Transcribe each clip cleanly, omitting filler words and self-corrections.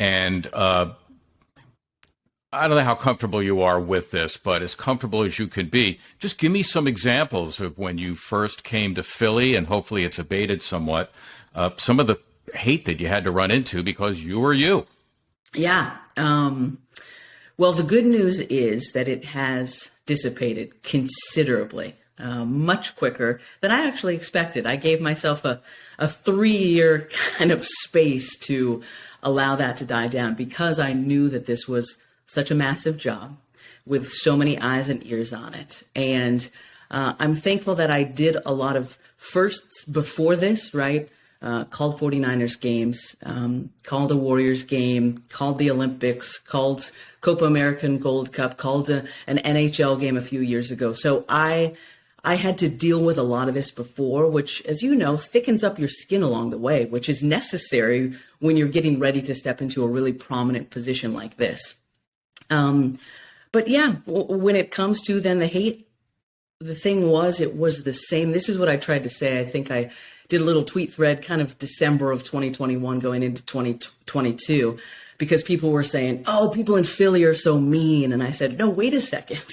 And I don't know how comfortable you are with this, but as comfortable as you can be, just give me some examples of when you first came to Philly, and hopefully it's abated somewhat, some of the hate that you had to run into because you were you. Yeah. Well, the good news is that it has dissipated considerably, much quicker than I actually expected. I gave myself a 3-year kind of space to allow that to die down because I knew that this was such a massive job with so many eyes and ears on it. And I'm thankful that I did a lot of firsts before this, right? Called 49ers games, called a Warriors game, called the Olympics, called Copa American Gold Cup, called an NHL game a few years ago. So I had to deal with a lot of this before, which, as you know, thickens up your skin along the way, which is necessary when you're getting ready to step into a really prominent position like this. But yeah, when it comes to then the hate, the thing was, it was the same. This is what I tried to say. I think I did a little tweet thread kind of December of 2021 going into 2022, because people were saying, oh, people in Philly are so mean. And I said, no, wait a second.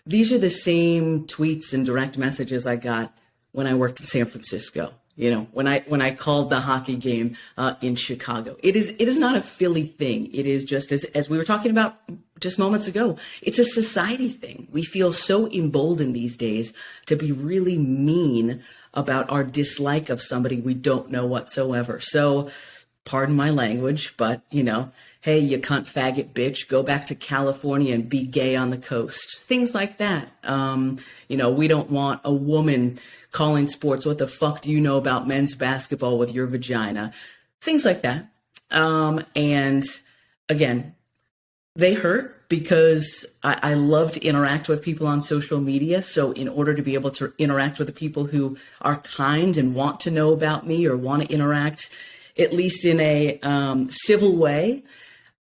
These are the same tweets and direct messages I got when I worked in San Francisco. You know, when I called the hockey game in Chicago. It is not a Philly thing. It is just, as we were talking about just moments ago, it's a society thing. We feel so emboldened these days to be really mean about our dislike of somebody we don't know whatsoever. So, pardon my language, but, you know, hey, you cunt, faggot, bitch, go back to California and be gay on the coast. Things like that. You know, we don't want a woman calling sports, what the fuck do you know about men's basketball with your vagina? Things like that. And again, they hurt because I love to interact with people on social media. So in order to be able to interact with the people who are kind and want to know about me or want to interact, at least in a civil way,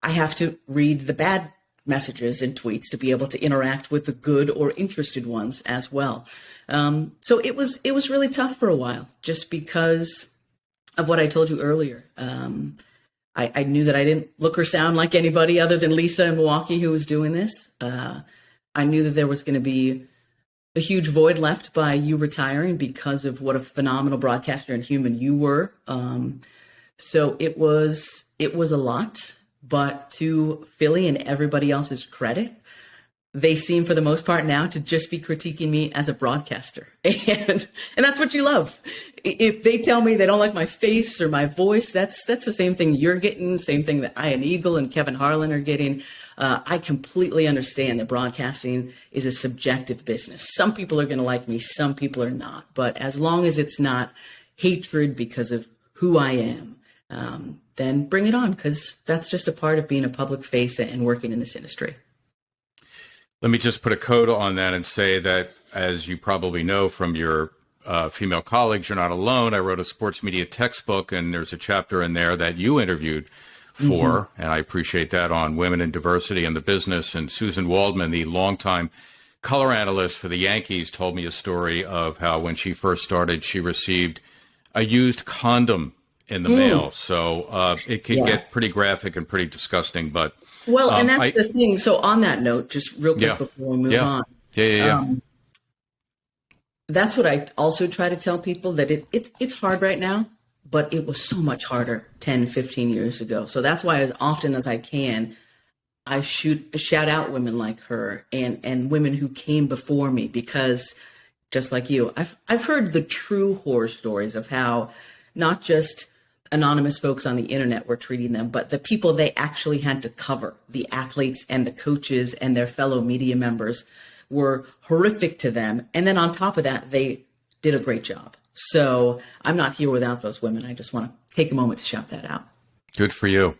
I have to read the bad messages and tweets to be able to interact with the good or interested ones as well. So it was really tough for a while, just because of what I told you earlier. I knew that I didn't look or sound like anybody other than Lisa in Milwaukee who was doing this. I knew that there was going to be a huge void left by you retiring because of what a phenomenal broadcaster and human you were. So it was a lot. But to Philly and everybody else's credit, they seem for the most part now to just be critiquing me as a broadcaster. And that's what you love. If they tell me they don't like my face or my voice, that's the same thing you're getting, same thing that Ian Eagle and Kevin Harlan are getting. I completely understand that broadcasting is a subjective business. Some people are going to like me, some people are not. But as long as it's not hatred because of who I am, then bring it on, because that's just a part of being a public face and working in this industry. Let me just put a code on that and say that, as you probably know from your female colleagues, you're not alone. I wrote a sports media textbook, and there's a chapter in there that you interviewed for, and I appreciate that, on women and diversity in the business. And Susan Waldman, the longtime color analyst for the Yankees, told me a story of how when she first started, she received a used condom in the mail. So it can get pretty graphic and pretty disgusting. But well, and that's the thing. So on that note, just real quick before we move on. That's what I also try to tell people, that it's hard right now, but it was so much harder 10, 15 years ago. So that's why, as often as I can, I shout out women like her and women who came before me, because just like you, I've heard the true horror stories of how not just anonymous folks on the internet were treating them, but the people they actually had to cover, the athletes and the coaches and their fellow media members, were horrific to them. And then on top of that, they did a great job. So I'm not here without those women. I just want to take a moment to shout that out. Good for you.